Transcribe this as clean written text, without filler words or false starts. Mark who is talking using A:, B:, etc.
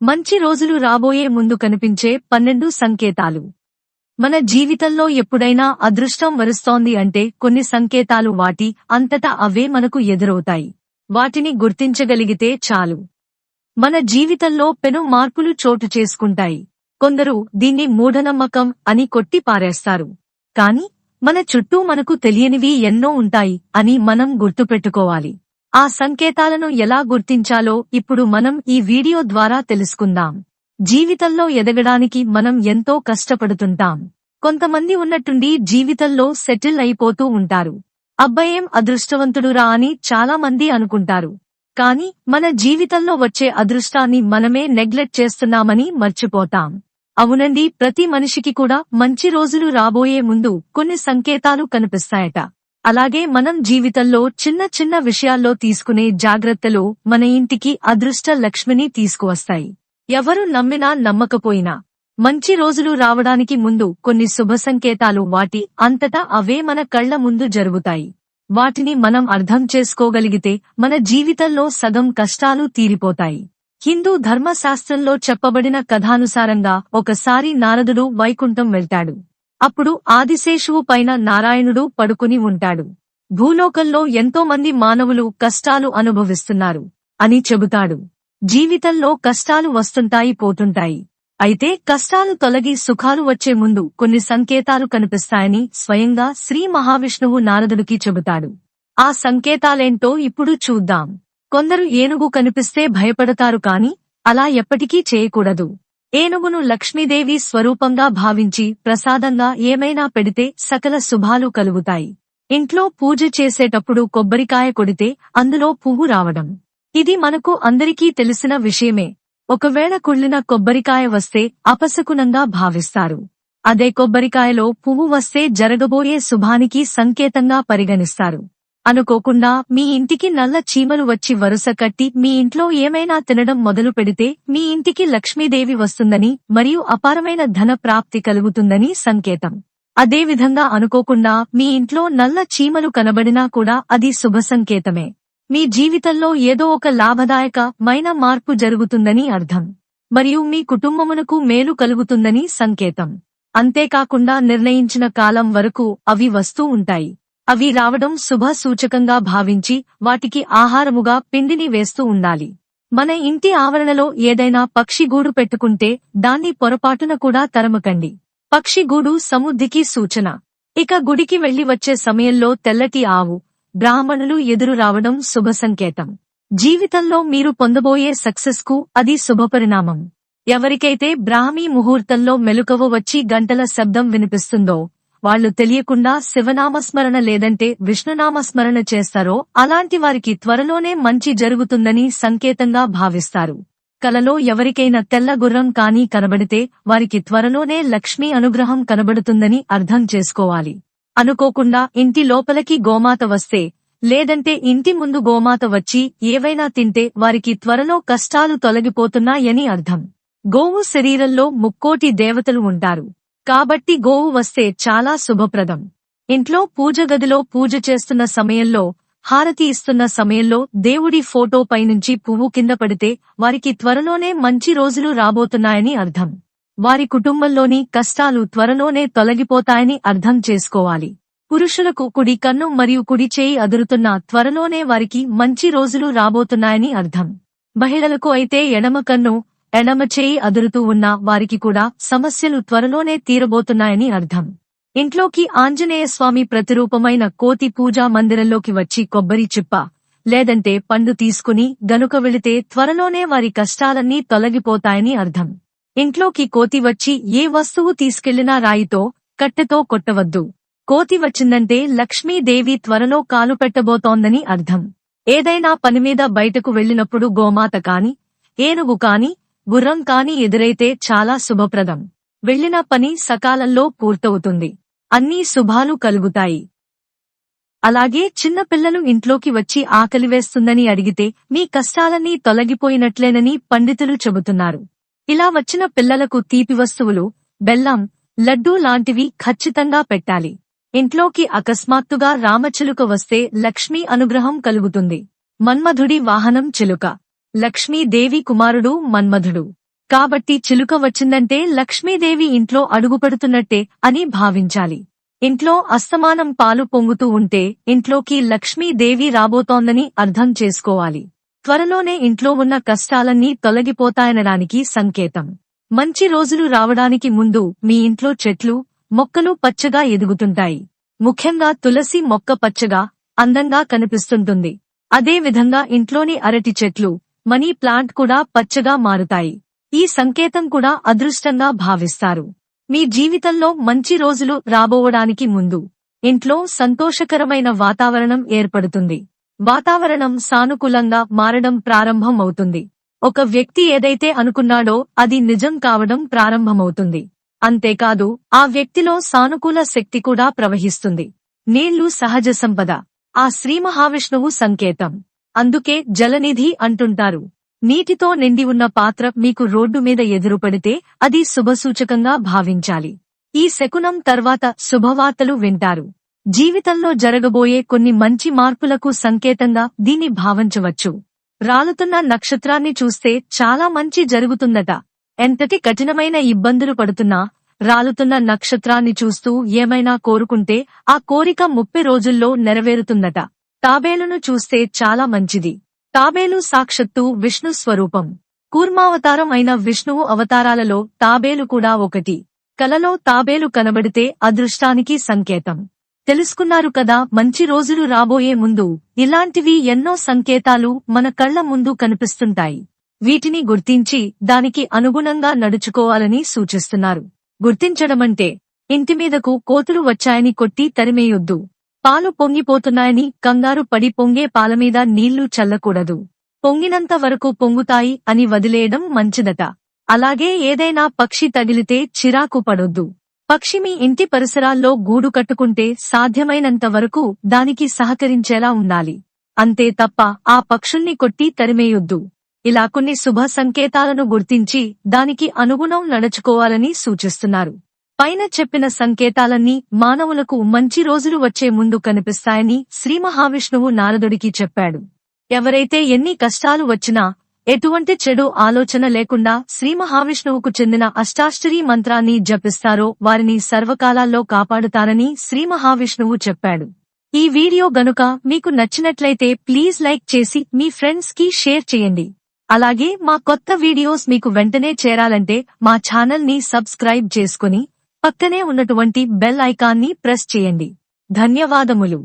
A: మంచి రోజులు రాబోయే ముందు కనిపించే 12 సంకేతాలు. మన జీవితంలో ఎప్పుడైనా అదృష్టం వరుస్తోంది అంటే కొన్ని సంకేతాలు వాటి అంతటా అవే మనకు ఎదురవుతాయి. వాటిని గుర్తించగలిగితే చాలు. మన జీవితంలో పెను మార్పులు చోటు చేసుకుంటాయి. కొందరు దీన్ని మూఢనమ్మకం అని కొట్టి పారేస్తారు. కాని మన చుట్టూ మనకు తెలియనివి ఎన్నో ఉంటాయి అని మనం గుర్తుపెట్టుకోవాలి. ఆ సంకేతాలను ఎలా గుర్తించాలో ఇప్పుడు మనం ఈ వీడియో ద్వారా తెలుసుకుందాం. జీవితంలో ఎదగడానికి మనం ఎంతో కష్టపడుతుంటాం. కొంతమంది ఉన్నట్టుండి జీవితంలో సెటిల్ అయిపోతూ ఉంటారు. అబ్బాయేం అదృష్టవంతుడురా అని చాలా మంది అనుకుంటారు. కాని మన జీవితంలో వచ్చే అదృష్టాన్ని మనమే నెగ్లెక్ట్ చేస్తున్నామని మర్చిపోతాం. అవునండి, ప్రతి మనిషికి కూడా మంచి రోజులు రాబోయే ముందు కొన్ని సంకేతాలు కనిపిస్తాయట. అలాగే మనం జీవితంలో చిన్న చిన్న విషయాల్లో తీసుకునే జాగ్రత్తలు మన ఇంటికి అదృష్ట లక్ష్మిని తీసుకువస్తాయి. ఎవరు నమ్మినా నమ్మకపోయినా మంచి రోజులు రావడానికి ముందు కొన్ని శుభ సంకేతాలు వాటి అంతటా అవే మన కళ్ల ముందు జరుగుతాయి. వాటిని మనం అర్థం చేసుకోగలిగితే మన జీవితంలో సగం కష్టాలు తీరిపోతాయి. హిందూ ధర్మశాస్త్రంలో చెప్పబడిన కథానుసారంగా ఒకసారి నారదుడు వైకుంఠం వెళ్తాడు. అప్పుడు ఆదిశేషువు పైన నారాయణుడు పడుకుని ఉంటాడు. భూలోకంలో ఎంతో మంది మానవులు కష్టాలు అనుభవిస్తున్నారు అని చెబుతాడు. జీవితంలో కష్టాలు వస్తుంటాయి, పోతుంటాయి. అయితే కష్టాలు తొలగి సుఖాలు వచ్చే ముందు కొన్ని సంకేతాలు కనిపిస్తాయని స్వయంగా శ్రీ మహావిష్ణువు నారదుడికి చెబుతాడు. ఆ సంకేతాలేంటో ఇప్పుడు చూద్దాం. కొందరు ఏనుగు కనిపిస్తే భయపడతారు కాని అలా ఎప్పటికీ చేయకూడదు. ఏనుగును లక్ష్మీదేవి స్వరూపంగా భావించి ప్రసాదంగా ఏమైనా పెడితే సకల శుభాలు కలుగుతాయి. ఇంట్లో పూజ చేసేటప్పుడు కొబ్బరికాయ కొడితే అందులో పువ్వు రావడం, ఇది మనకు అందరికీ తెలిసిన విషయమే. ఒకవేళ కుళ్ళిన కొబ్బరికాయ వస్తే అపశకునంగా భావిస్తారు. అదే కొబ్బరికాయలో పువ్వు వస్తే జరగబోయే శుభానికి సంకేతంగా పరిగణిస్తారు. అనుకోకుండా మీ ఇంటికి నల్ల చీమలు వచ్చి వరుస కట్టి మీ ఇంట్లో ఏమైనా తినడం మొదలు పెడితే మీ ఇంటికి లక్ష్మీదేవి వస్తుందని మరియు అపారమైన ధన ప్రాప్తి కలుగుతుందని సంకేతం. అదేవిధంగా అనుకోకుండా మీ ఇంట్లో నల్ల చీమలు కనబడినా కూడా అది శుభ సంకేతమే. మీ జీవితంలో ఏదో ఒక లాభదాయకమైన మార్పు జరుగుతుందని అర్థం. మరియు మీ కుటుంబమునకు మేలు కలుగుతుందని సంకేతం. అంతేకాకుండా నిర్ణయించిన కాలం వరకు అవి వస్తూ ఉంటాయి. అవి రావడం శుభ సూచకంగా భావించి వాటికి ఆహారముగా పిండిని వేస్తూ ఉండాలి. మన ఇంటి ఆవరణలో ఏదైనా పక్షి గూడు పెట్టుకుంటే దాన్ని పొరపాటున కూడా తరమకండి. పక్షి గూడు సమృద్ధికి సూచన. ఇక గుడికి వెళ్లి వచ్చే సమయంలో తెల్లటి ఆవు, బ్రాహ్మణులు ఎదురు రావడం శుభ సంకేతం. జీవితంలో మీరు పొందబోయే సక్సెస్ కు అది శుభపరిణామం. ఎవరికైతే బ్రాహ్మీ ముహూర్తంలో మెలకువ వచ్చి గంటల శబ్దం వినిపిస్తుందో వాళ్లు తెలియకుండా శివనామస్మరణ లేదంటే విష్ణునామస్మరణ చేస్తారో అలాంటి వారికి త్వరలోనే మంచి జరుగుతుందని సంకేతంగా భావిస్తారు. కలలో ఎవరికైనా తెల్ల గుర్రం కానీ కనబడితే వారికి త్వరలోనే లక్ష్మీ అనుగ్రహం కనబడుతుందని అర్థం చేసుకోవాలి. అనుకోకుండా ఇంటి లోపలికి గోమాత వస్తే లేదంటే ఇంటి ముందు గోమాత వచ్చి ఏవైనా తింటే వారికి త్వరలో కష్టాలు తొలగిపోతున్నాయని అర్థం. గోవు శరీరంలో 3,000,000 దేవతలు ఉంటారు. కాబట్టి గోవు వస్తే చాలా శుభప్రదం. ఇంట్లో పూజ గదిలో పూజ చేస్తున్న సమయంలో, హారతి ఇస్తున్న సమయంలో దేవుడి ఫోటో పైనుంచి పువ్వు కింద పడితే వారికి త్వరలోనే మంచి రోజులు రాబోతున్నాయని అర్థం. వారి కుటుంబంలోని కష్టాలు త్వరలోనే తొలగిపోతాయని అర్థం చేసుకోవాలి. పురుషులకు కుడి కన్ను మరియు కుడి చేయి అదురుతున్న త్వరలోనే వారికి మంచి రోజులు రాబోతున్నాయని అర్థం. మహిళలకు అయితే ఎడమ కన్ను, ఎడమ చేయి అదురుతూ ఉన్న వారికి కూడా సమస్యలు త్వరలోనే తీరబోతున్నాయని అర్థం. ఇంట్లోకి ఆంజనేయ స్వామి ప్రతిరూపమైన కోతి పూజా మందిరంలోకి వచ్చి కొబ్బరి చిప్ప లేదంటే పండు తీసుకుని గనుక వెళితే త్వరలోనే వారి కష్టాలన్నీ తొలగిపోతాయని అర్థం. ఇంట్లోకి కోతి వచ్చి ఏ వస్తువు తీసుకెళ్లినా రాయితో, కట్టెతో కొట్టవద్దు. కోతి వచ్చిందంటే లక్ష్మీదేవి త్వరలో కాలు పెట్టబోతోందని అర్థం. ఏదైనా పనిమీద బయటకు వెళ్లినప్పుడు గోమాత కాని, ఏనుగు కాని, గుర్రం కాని ఎదురైతే చాలా శుభప్రదం. వెళ్లిన పని సకాలంలో పూర్తవుతుంది. అన్నీ శుభాలు కలుగుతాయి. అలాగే చిన్న పిల్లలు ఇంట్లోకి వచ్చి ఆకలివేస్తుందని అడిగితే మీ కష్టాలన్నీ తొలగిపోయినట్లేనని పండితులు చెబుతున్నారు. ఇలా వచ్చిన పిల్లలకు తీపి వస్తువులు, బెల్లం, లడ్డూ లాంటివి ఖచ్చితంగా పెట్టాలి. ఇంట్లోకి అకస్మాత్తుగా రామచిలుక వస్తే లక్ష్మీ అనుగ్రహం కలుగుతుంది. మన్మధుడి వాహనం చిలుక. లక్ష్మీదేవి కుమారుడు మన్మధుడు. కాబట్టి చిలుక వచ్చిందంటే లక్ష్మీదేవి ఇంట్లో అడుగుపెడుతున్నట్టే అని భావించాలి. ఇంట్లో అస్తమానం పాలు పొంగుతూ ఉంటే ఇంట్లోకి లక్ష్మీదేవి రాబోతోందని అర్థం చేసుకోవాలి. త్వరలోనే ఇంట్లో ఉన్న కష్టాలన్నీ తొలగిపోతాయనడానికి సంకేతం. మంచి రోజులు రావడానికి ముందు మీ ఇంట్లో చెట్లు, మొక్కలు పచ్చగా ఎదుగుతుంటాయి. ముఖ్యంగా తులసి మొక్క పచ్చగా, అందంగా కనిపిస్తుంటుంది. అదే విధంగా ఇంట్లోని అరటి చెట్లు, మనీ ప్లాంట్ కూడా పచ్చగా మారుతాయి. ఈ సంకేతం కూడా అదృష్టంగా భావిస్తారు. మీ జీవితంలో మంచి రోజులు రాబోవడానికి ముందు ఇంట్లో సంతోషకరమైన వాతావరణం ఏర్పడుతుంది. వాతావరణం సానుకూలంగా మారడం ప్రారంభం అవుతుంది. ఒక వ్యక్తి ఏదైతే అనుకున్నాడో అది నిజం కావడం ప్రారంభమవుతుంది. అంతేకాదు ఆ వ్యక్తిలో సానుకూల శక్తి కూడా ప్రవహిస్తుంది. నీళ్లు సహజ సంపద, ఆ శ్రీ మహావిష్ణువు సంకేతం. అందుకే జలనిధి అంటుంటారు. నీటితో నిండి ఉన్న పాత్ర మీకు రోడ్డు మీద ఎదురుపడితే అది శుభసూచకంగా భావించాలి. ఈ శకునం తర్వాత శుభవార్తలు వింటారు. జీవితంలో జరగబోయే కొన్ని మంచి మార్పులకు సంకేతంగా దీన్ని భావించవచ్చు. రాలుతున్న నక్షత్రాన్ని చూస్తే చాలా మంచి జరుగుతుందట. ఎంతటి కఠినమైన ఇబ్బందులు పడుతున్నా రాలుతున్న నక్షత్రాన్ని చూస్తూ ఏమైనా కోరుకుంటే ఆ కోరిక 30 రోజుల్లో నెరవేరుతుందట. తాబేలును చూస్తే చాలా మంచిది. తాబేలు సాక్షాత్తు విష్ణు స్వరూపం. కూర్మావతారం అయిన విష్ణువు అవతారాలలో తాబేలు కూడా ఒకటి. కలలో తాబేలు కనబడితే అదృష్టానికి సంకేతం. తెలుసుకున్నారు కదా, మంచి రోజులు రాబోయే ముందు ఇలాంటివి ఎన్నో సంకేతాలు మన కళ్ల ముందు కనిపిస్తుంటాయి. వీటిని గుర్తించి దానికి అనుగుణంగా నడుచుకోవాలని సూచిస్తున్నారు. గుర్తించడమంటే ఇంటిమీదకు కోతులు వచ్చాయని కొట్టి తరిమేయొద్దు. పాలు పొంగిపోతున్నాయని కంగారు పడి పొంగే పాలమీద నీళ్లు చల్లకూడదు. పొంగినంత వరకు పొంగుతాయి అని వదిలేయడం మంచిదట. అలాగే ఏదైనా పక్షి తగిలితే చిరాకు పడొద్దు. పక్షి మీ ఇంటి పరిసరాల్లో గూడు కట్టుకుంటే సాధ్యమైనంత వరకు దానికి సహకరించేలా ఉండాలి. అంతే తప్ప ఆ పక్షుల్ని కొట్టి తరిమేయొద్దు. ఇలా కొన్ని శుభ సంకేతాలను గుర్తించి దానికి అనుగుణం నడుచుకోవాలని సూచిస్తున్నారు. పైన చెప్పిన సంకేతాలన్నీ మానవులకు మంచి రోజులు వచ్చే ముందు కనిపిస్తాయని శ్రీ మహావిష్ణువు నారదుడికి చెప్పాడు. ఎవరైతే ఎన్ని కష్టాలు వచ్చినా ఎటువంటి చెడు ఆలోచన లేకుండా శ్రీ మహావిష్ణువుకు చెందిన అష్టాక్షరీ మంత్రాన్ని జపిస్తారో వారిని సర్వకాలాల్లో కాపాడుతారని శ్రీ మహావిష్ణువు చెప్పాడు. ఈ వీడియో గనుక మీకు నచ్చినట్లయితే ప్లీజ్ లైక్ చేసి మీ ఫ్రెండ్స్ కి షేర్ చేయండి. అలాగే మా కొత్త వీడియోస్ మీకు వెంటనే చేరాలంటే మా ఛానల్ ని సబ్స్క్రైబ్ చేసుకుని పక్కనే ఉన్నటువంటి బెల్ ఐకాన్ని ప్రెస్ చేయండి. ధన్యవాదములు.